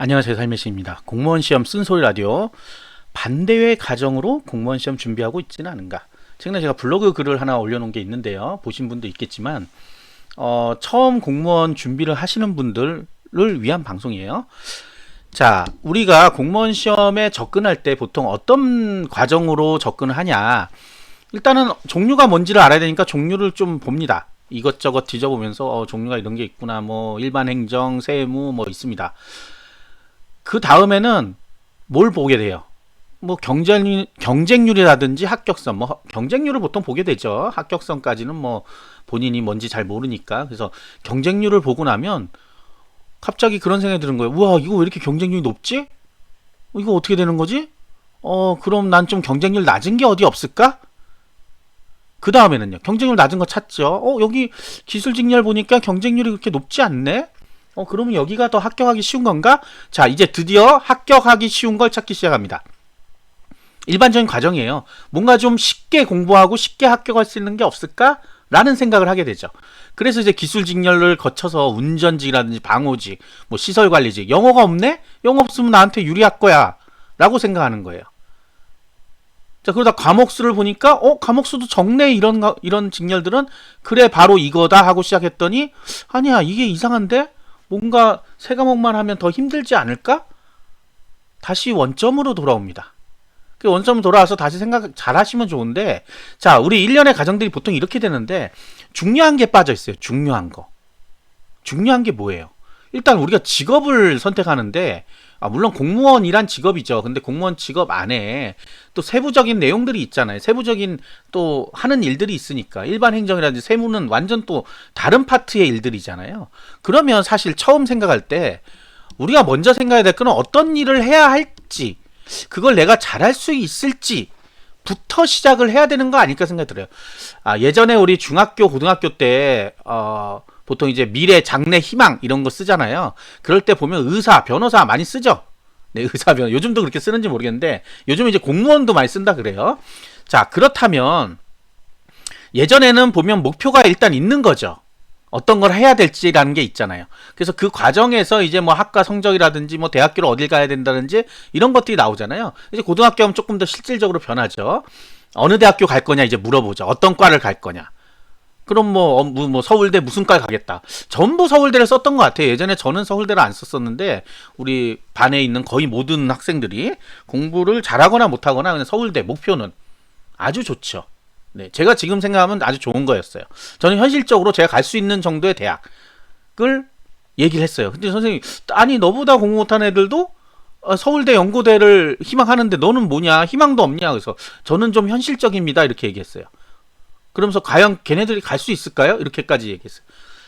안녕하세요, 살메시입니다. 공무원 시험 쓴소리 라디오. 반대회 가정으로 공무원 시험 준비하고 있지는 않은가. 최근에 제가 블로그 글을 하나 올려놓은 게 있는데요. 보신 분도 있겠지만 처음 공무원 준비를 하시는 분들을 위한 방송이에요. 자, 우리가 공무원 시험에 접근할 때 보통 어떤 과정으로 접근을 하냐. 일단은 종류가 뭔지를 알아야 되니까 종류를 좀 봅니다. 이것저것 뒤져보면서 종류가 이런 게 있구나. 뭐 일반 행정, 세무 뭐 있습니다. 그 다음에는 뭘 보게 돼요? 뭐 경쟁률이라든지 합격성, 뭐 경쟁률을 보통 보게 되죠. 합격성까지는 뭐 본인이 뭔지 잘 모르니까. 그래서 경쟁률을 보고 나면 갑자기 그런 생각이 드는 거예요. 우와, 이거 왜 이렇게 경쟁률이 높지? 이거 어떻게 되는 거지? 그럼 난 좀 경쟁률 낮은 게 어디 없을까? 그 다음에는요. 경쟁률 낮은 거 찾죠. 여기 기술직렬 보니까 경쟁률이 그렇게 높지 않네? 그러면 여기가 더 합격하기 쉬운 건가? 자, 이제 드디어 합격하기 쉬운 걸 찾기 시작합니다. 일반적인 과정이에요. 뭔가 좀 쉽게 공부하고 쉽게 합격할 수 있는 게 없을까? 라는 생각을 하게 되죠. 그래서 이제 기술직렬을 거쳐서 운전직이라든지 방호직, 뭐 시설관리직, 영어가 없네? 영어 없으면 나한테 유리할 거야. 라고 생각하는 거예요. 자, 그러다 과목수를 보니까, 과목수도 적네? 이런 직렬들은, 그래, 바로 이거다 하고 시작했더니, 아니야, 이게 이상한데? 뭔가 세 과목만 하면 더 힘들지 않을까? 다시 원점으로 돌아옵니다. 그 원점 돌아와서 다시 생각 잘 하시면 좋은데, 자, 우리 1년의 과정들이 보통 이렇게 되는데, 중요한 게 빠져 있어요. 중요한 거. 중요한 게 뭐예요? 일단 우리가 직업을 선택하는데, 물론 공무원이란 직업이죠. 근데 공무원 직업 안에 또 세부적인 내용들이 있잖아요. 세부적인 또 하는 일들이 있으니까. 일반 행정이라든지 세무는 완전 또 다른 파트의 일들이잖아요. 그러면 사실 처음 생각할 때 우리가 먼저 생각해야 될 거는 어떤 일을 해야 할지, 그걸 내가 잘할 수 있을지 부터 시작을 해야 되는 거 아닐까 생각이 들어요. 예전에 우리 중학교, 고등학교 때 보통 이제 미래, 장래, 희망 이런 거 쓰잖아요. 그럴 때 보면 의사, 변호사 많이 쓰죠. 네, 의사, 변호사. 요즘도 그렇게 쓰는지 모르겠는데 요즘 이제 공무원도 많이 쓴다 그래요. 자, 그렇다면 예전에는 보면 목표가 일단 있는 거죠. 어떤 걸 해야 될지라는 게 있잖아요. 그래서 그 과정에서 이제 뭐 학과 성적이라든지 뭐 대학교를 어딜 가야 된다든지 이런 것들이 나오잖아요. 이제 고등학교 하면 조금 더 실질적으로 변하죠. 어느 대학교 갈 거냐 이제 물어보죠. 어떤 과를 갈 거냐. 그럼 뭐 서울대 무슨 과 가겠다. 전부 서울대를 썼던 것 같아요. 예전에 저는 서울대를 안 썼었는데 우리 반에 있는 거의 모든 학생들이 공부를 잘하거나 못하거나 그냥 서울대 목표는 아주 좋죠. 네, 제가 지금 생각하면 아주 좋은 거였어요. 저는 현실적으로 제가 갈 수 있는 정도의 대학을 얘기를 했어요. 근데 선생님, 아니 너보다 공부 못한 애들도 서울대 연고대를 희망하는데 너는 뭐냐? 희망도 없냐? 그래서 저는 좀 현실적입니다. 이렇게 얘기했어요. 그러면서 과연 걔네들이 갈 수 있을까요? 이렇게까지 얘기했어요.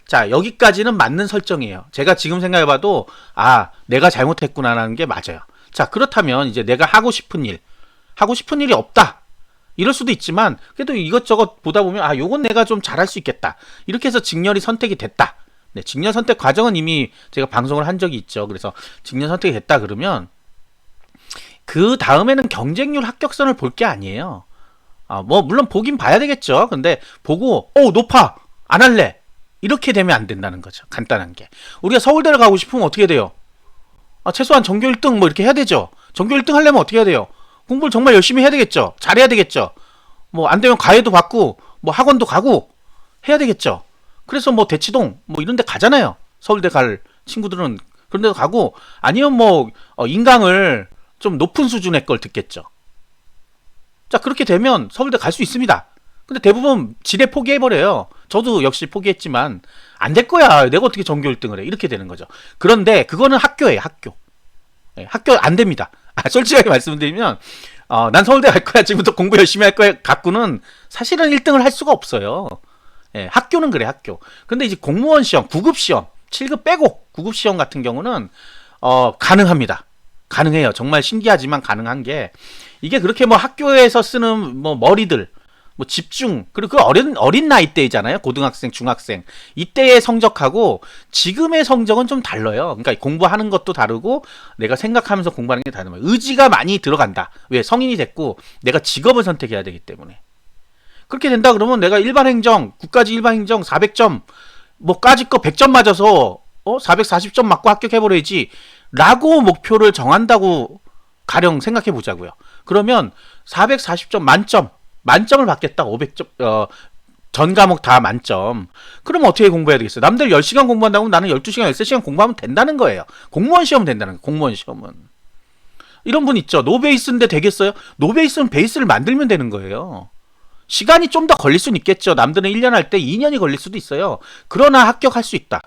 자, 여기까지는 맞는 설정이에요. 제가 지금 생각해봐도 내가 잘못했구나라는 게 맞아요. 자, 그렇다면 이제 내가 하고 싶은 일이 없다. 이럴 수도 있지만 그래도 이것저것 보다 보면 요건 내가 좀 잘할 수 있겠다. 이렇게 해서 직렬이 선택이 됐다. 네, 직렬 선택 과정은 이미 제가 방송을 한 적이 있죠. 그래서 직렬 선택이 됐다 그러면 그 다음에는 경쟁률 합격선을 볼 게 아니에요. 뭐 물론 보긴 봐야 되겠죠. 근데 보고 높아 안 할래 이렇게 되면 안 된다는 거죠. 간단한 게 우리가 서울대를 가고 싶으면 어떻게 돼요? 최소한 전교 1등 뭐 이렇게 해야 되죠. 전교 1등 하려면 어떻게 해야 돼요? 공부를 정말 열심히 해야 되겠죠. 잘해야 되겠죠. 뭐 안 되면 과외도 받고 뭐 학원도 가고 해야 되겠죠. 그래서 뭐 대치동 뭐 이런 데 가잖아요. 서울대 갈 친구들은 그런 데 가고 아니면 뭐 인강을 좀 높은 수준의 걸 듣겠죠. 자, 그렇게 되면 서울대 갈 수 있습니다. 근데 대부분 지레 포기해버려요. 저도 역시 포기했지만 안 될 거야. 내가 어떻게 전교 1등을 해. 이렇게 되는 거죠. 그런데 그거는 학교예요. 학교. 네, 학교 안 됩니다. 솔직하게 말씀드리면 난 서울대 갈 거야. 지금부터 공부 열심히 할 거야. 갖고는 사실은 1등을 할 수가 없어요. 네, 학교는 그래. 학교. 근데 이제 공무원 시험, 9급 시험, 7급 빼고 9급 시험 같은 경우는 가능합니다. 가능해요. 정말 신기하지만 가능한 게 이게 그렇게 뭐 학교에서 쓰는 뭐 머리들 뭐 집중 그리고 그 어린 나이 때잖아요. 고등학생, 중학생 이때의 성적하고 지금의 성적은 좀 달라요. 그러니까 공부하는 것도 다르고 내가 생각하면서 공부하는 게 다른 거예요. 의지가 많이 들어간다. 왜? 성인이 됐고 내가 직업을 선택해야 되기 때문에. 그렇게 된다 그러면 내가 일반행정, 국가직 일반행정 400점 뭐까지 거 100점 맞아서 440점 맞고 합격해버려야지. 라고 목표를 정한다고 가령 생각해 보자고요. 그러면 440점 만점을 받겠다. 500점 전 과목 다 만점. 그럼 어떻게 공부해야 되겠어요? 남들 10시간 공부한다고 나는 12시간, 13시간 공부하면 된다는 거예요. 공무원 시험은 된다는 거예요. 공무원 시험은. 이런 분 있죠. 노베이스인데 되겠어요? 노베이스는 베이스를 만들면 되는 거예요. 시간이 좀 더 걸릴 수는 있겠죠. 남들은 1년 할 때 2년이 걸릴 수도 있어요. 그러나 합격할 수 있다.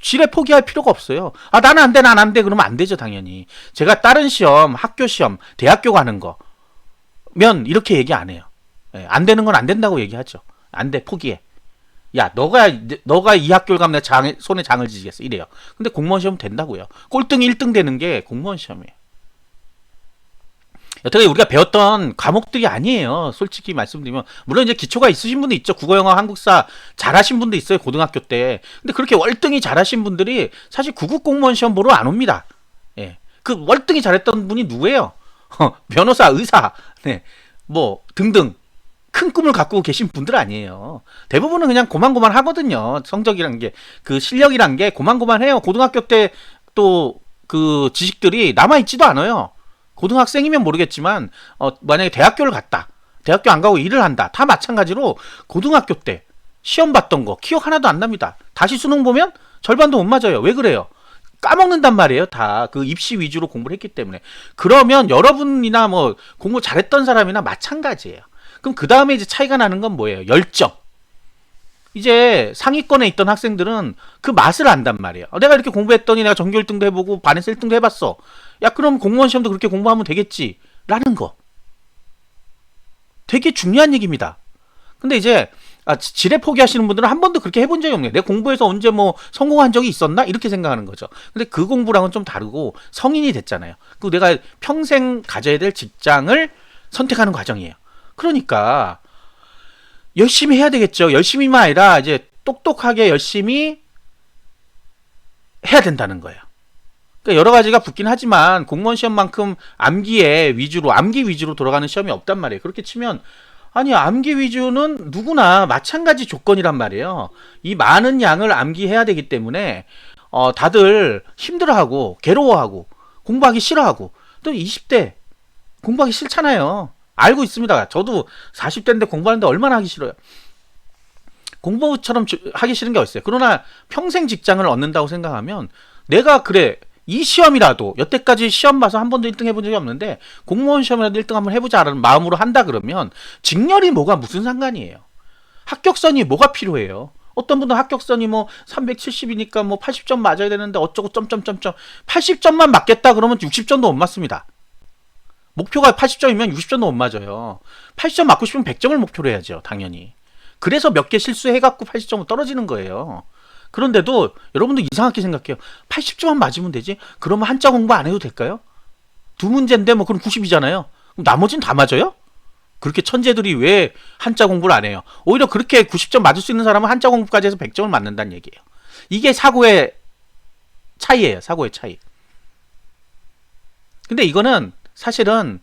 지레 포기할 필요가 없어요. 아, 나는 안 돼, 난 안 돼. 그러면 안 되죠, 당연히. 제가 다른 시험, 학교 시험, 대학교 가는 거면 이렇게 얘기 안 해요. 예, 안 되는 건 안 된다고 얘기하죠. 안 돼, 포기해. 야, 너가 이 학교를 가면 내가 손에 장을 지지겠어. 이래요. 근데 공무원 시험 된다고요. 꼴등 1등 되는 게 공무원 시험이에요. 여태까지 우리가 배웠던 과목들이 아니에요. 솔직히 말씀드리면. 물론 이제 기초가 있으신 분도 있죠. 국어, 영어, 한국사 잘하신 분도 있어요. 고등학교 때. 근데 그렇게 월등히 잘하신 분들이 사실 구급 공무원 시험 보러 안 옵니다. 예. 그 월등히 잘했던 분이 누구예요? 변호사, 의사, 네. 뭐 등등. 큰 꿈을 갖고 계신 분들 아니에요. 대부분은 그냥 고만고만 하거든요. 성적이란 게, 그 실력이란 게 고만고만해요. 고등학교 때 또 그 지식들이 남아있지도 않아요. 고등학생이면 모르겠지만 만약에 대학교를 갔다. 대학교 안 가고 일을 한다. 다 마찬가지로 고등학교 때 시험 봤던 거 기억 하나도 안 납니다. 다시 수능 보면 절반도 못 맞아요. 왜 그래요? 까먹는단 말이에요. 다 그 입시 위주로 공부를 했기 때문에. 그러면 여러분이나 뭐 공부 잘했던 사람이나 마찬가지예요. 그럼 그 다음에 이제 차이가 나는 건 뭐예요? 열정. 이제 상위권에 있던 학생들은 그 맛을 안단 말이에요. 내가 이렇게 공부했더니 내가 전교 1등도 해보고 반에서 1등도 해봤어. 야, 그럼 공무원 시험도 그렇게 공부하면 되겠지. 라는 거. 되게 중요한 얘기입니다. 근데 이제 지레 포기하시는 분들은 한 번도 그렇게 해본 적이 없네요. 내가 공부해서 언제 뭐 성공한 적이 있었나? 이렇게 생각하는 거죠. 근데 그 공부랑은 좀 다르고 성인이 됐잖아요. 그리고 내가 평생 가져야 될 직장을 선택하는 과정이에요. 그러니까 열심히 해야 되겠죠. 열심히만 아니라 이제 똑똑하게 열심히 해야 된다는 거예요. 그러니까 여러 가지가 붙긴 하지만 공무원 시험만큼 암기 위주로 돌아가는 시험이 없단 말이에요. 그렇게 치면 아니 암기 위주는 누구나 마찬가지 조건이란 말이에요. 이 많은 양을 암기해야 되기 때문에 다들 힘들어하고 괴로워하고 공부하기 싫어하고 또 20대 공부하기 싫잖아요. 알고 있습니다. 저도 40대인데 공부하는데 얼마나 하기 싫어요. 공부처럼 하기 싫은 게 어딨어요. 그러나 평생 직장을 얻는다고 생각하면 내가 그래 이 시험이라도 여태까지 시험 봐서 한 번도 1등 해본 적이 없는데 공무원 시험이라도 1등 한번 해보자라는 마음으로 한다 그러면 직렬이 뭐가 무슨 상관이에요. 합격선이 뭐가 필요해요. 어떤 분은 합격선이 뭐 370이니까 뭐 80점 맞아야 되는데 어쩌고 점점점점 80점만 맞겠다 그러면 60점도 못 맞습니다. 목표가 80점이면 60점도 못 맞아요. 80점 맞고 싶으면 100점을 목표로 해야죠. 당연히. 그래서 몇 개 실수해갖고 80점은 떨어지는 거예요. 그런데도 여러분도 이상하게 생각해요. 80점만 맞으면 되지? 그러면 한자 공부 안 해도 될까요? 두 문제인데 뭐 그럼 90이잖아요. 그럼 나머지는 다 맞아요? 그렇게 천재들이 왜 한자 공부를 안 해요? 오히려 그렇게 90점 맞을 수 있는 사람은 한자 공부까지 해서 100점을 맞는다는 얘기예요. 이게 사고의 차이예요. 사고의 차이. 근데 이거는 사실은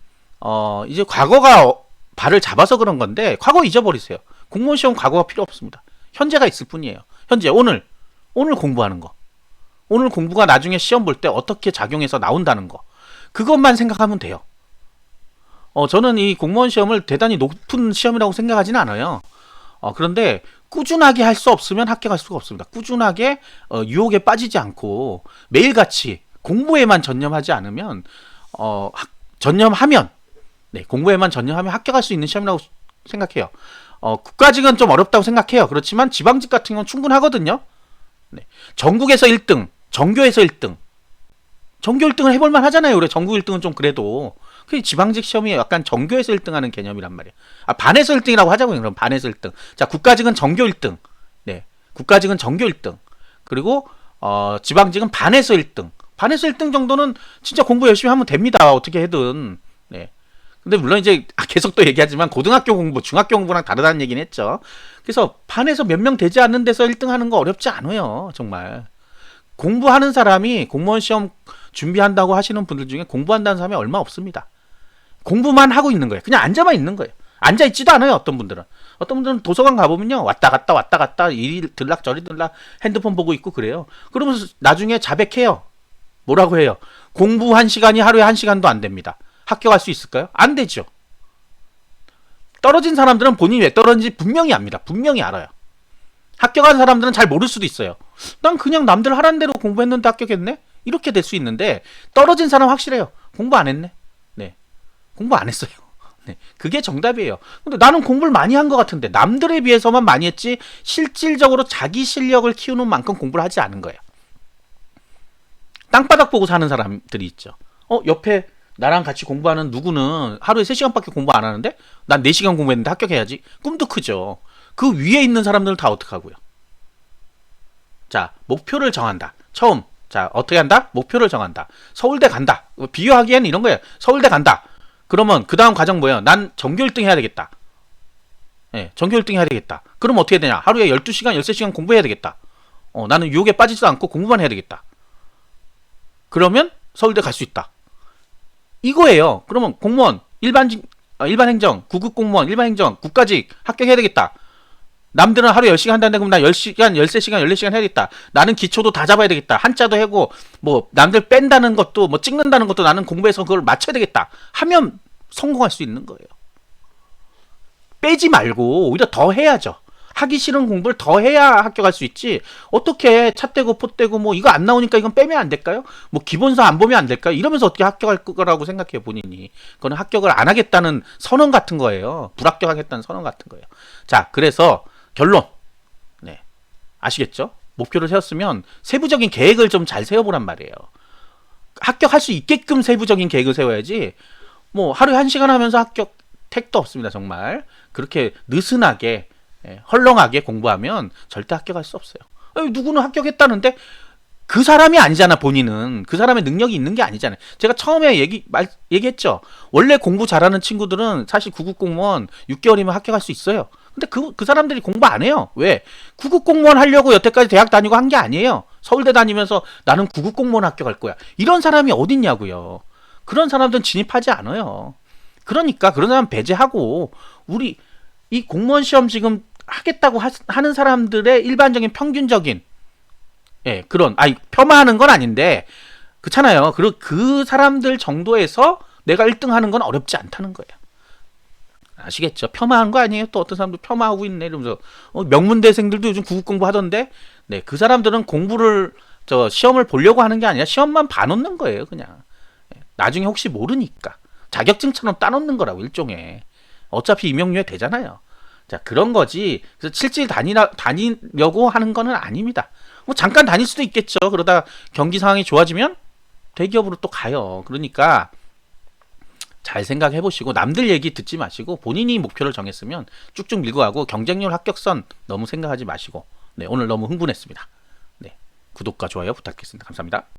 이제 과거가 발을 잡아서 그런 건데 과거 잊어버리세요. 공무원 시험 과거가 필요 없습니다. 현재가 있을 뿐이에요. 현재 오늘 공부하는 거. 오늘 공부가 나중에 시험 볼 때 어떻게 작용해서 나온다는 거. 그것만 생각하면 돼요. 저는 이 공무원 시험을 대단히 높은 시험이라고 생각하지는 않아요. 그런데 꾸준하게 할 수 없으면 합격할 수가 없습니다. 꾸준하게 유혹에 빠지지 않고 매일같이 공부에만 전념하지 않으면 공부에만 전념하면 합격할 수 있는 시험이라고 생각해요. 국가직은 좀 어렵다고 생각해요. 그렇지만 지방직 같은 경우는 충분하거든요. 네. 전국에서 1등, 전교에서 1등. 전교 1등을 해볼만 하잖아요. 그래, 전국 1등은 좀 그래도. 그 지방직 시험이 약간 전교에서 1등 하는 개념이란 말이에요. 반에서 1등이라고 하자고요. 그럼 반에서 1등. 자, 국가직은 전교 1등. 네. 국가직은 전교 1등. 그리고, 지방직은 반에서 1등. 반에서 1등 정도는 진짜 공부 열심히 하면 됩니다. 어떻게 해든. 네. 근데 물론 이제 계속 또 얘기하지만 고등학교 공부, 중학교 공부랑 다르다는 얘기는 했죠. 그래서 반에서 몇 명 되지 않는 데서 1등 하는 거 어렵지 않아요. 정말. 공부하는 사람이 공무원 시험 준비한다고 하시는 분들 중에 공부한다는 사람이 얼마 없습니다. 공부만 하고 있는 거예요. 그냥 앉아만 있는 거예요. 앉아있지도 않아요. 어떤 분들은 도서관 가보면요. 왔다 갔다 이리 들락 저리 들락 핸드폰 보고 있고 그래요. 그러면서 나중에 자백해요. 뭐라고 해요? 공부 1시간이 하루에 1시간도 안 됩니다. 합격할 수 있을까요? 안 되죠. 떨어진 사람들은 본인이 왜 떨어진지 분명히 압니다. 분명히 알아요. 합격한 사람들은 잘 모를 수도 있어요. 난 그냥 남들 하라는 대로 공부했는데 합격했네? 이렇게 될 수 있는데, 떨어진 사람 확실해요. 공부 안 했네. 네. 공부 안 했어요. 네. 그게 정답이에요. 근데 나는 공부를 많이 한 것 같은데, 남들에 비해서만 많이 했지, 실질적으로 자기 실력을 키우는 만큼 공부를 하지 않은 거예요. 땅바닥 보고 사는 사람들이 있죠. 옆에 나랑 같이 공부하는 누구는 하루에 3시간밖에 공부 안 하는데 난 4시간 공부했는데 합격해야지. 꿈도 크죠. 그 위에 있는 사람들은 다 어떡하고요. 자, 목표를 정한다. 처음. 자, 어떻게 한다? 목표를 정한다. 서울대 간다. 비교하기에는 이런 거예요. 서울대 간다. 그러면 그 다음 과정 뭐예요? 난 전교 1등 해야 되겠다. 예, 전교 1등 해야 되겠다. 그럼 어떻게 되냐? 하루에 12시간, 13시간 공부해야 되겠다. 나는 유혹에 빠지지도 않고 공부만 해야 되겠다. 그러면 서울대 갈 수 있다. 이거예요. 그러면 공무원, 일반 행정, 구급 공무원, 일반 행정, 국가직 합격해야 되겠다. 남들은 하루에 10시간 한다는데 그럼 나 10시간, 13시간, 14시간 해야겠다. 나는 기초도 다 잡아야 되겠다. 한자도 해고 뭐 남들 뺀다는 것도 뭐 찍는다는 것도 나는 공부해서 그걸 맞춰야 되겠다. 하면 성공할 수 있는 거예요. 빼지 말고 오히려 더 해야죠. 하기 싫은 공부를 더 해야 합격할 수 있지. 어떻게 차 떼고 포 떼고 뭐 이거 안 나오니까 이건 빼면 안 될까요? 뭐 기본서 안 보면 안 될까요? 이러면서 어떻게 합격할 거라고 생각해요, 본인이. 그거는 합격을 안 하겠다는 선언 같은 거예요. 불합격하겠다는 선언 같은 거예요. 자, 그래서 결론. 네. 아시겠죠? 목표를 세웠으면 세부적인 계획을 좀 잘 세워보란 말이에요. 합격할 수 있게끔 세부적인 계획을 세워야지. 뭐 하루에 1시간 하면서 합격 택도 없습니다, 정말. 그렇게 느슨하게 헐렁하게 공부하면 절대 합격할 수 없어요. 누구는 합격했다는데 그 사람이 아니잖아. 본인은 그 사람의 능력이 있는 게 아니잖아요. 제가 처음에 얘기했죠. 원래 공부 잘하는 친구들은 사실 구급공무원 6개월이면 합격할 수 있어요. 근데 그 사람들이 공부 안 해요. 왜? 구급공무원 하려고 여태까지 대학 다니고 한 게 아니에요. 서울대 다니면서 나는 구급공무원 합격할 거야. 이런 사람이 어딨냐고요. 그런 사람들은 진입하지 않아요. 그러니까 그런 사람 배제하고 우리 이 공무원 시험 지금 하겠다고 하는 사람들의 일반적인 평균적인 그런 폄하하는 건 아닌데 그렇잖아요. 그 사람들 정도에서 내가 1등 하는 건 어렵지 않다는 거예요. 아시겠죠? 폄하한 거 아니에요? 또 어떤 사람도 폄하하고 있네 이러면서 명문대생들도 요즘 구급 공부 하던데 네, 그 사람들은 공부를 시험을 보려고 하는 게 아니라 시험만 봐놓는 거예요. 그냥 나중에 혹시 모르니까 자격증처럼 따놓는 거라고 일종의. 어차피 임용료에 되잖아요. 자, 그런 거지. 그래서 실질 다니려고 하는 거는 아닙니다. 뭐 잠깐 다닐 수도 있겠죠. 그러다 경기 상황이 좋아지면 대기업으로 또 가요. 그러니까 잘 생각해 보시고 남들 얘기 듣지 마시고 본인이 목표를 정했으면 쭉쭉 밀고 가고 경쟁률 합격선 너무 생각하지 마시고 네, 오늘 너무 흥분했습니다. 네, 구독과 좋아요 부탁드리겠습니다. 감사합니다.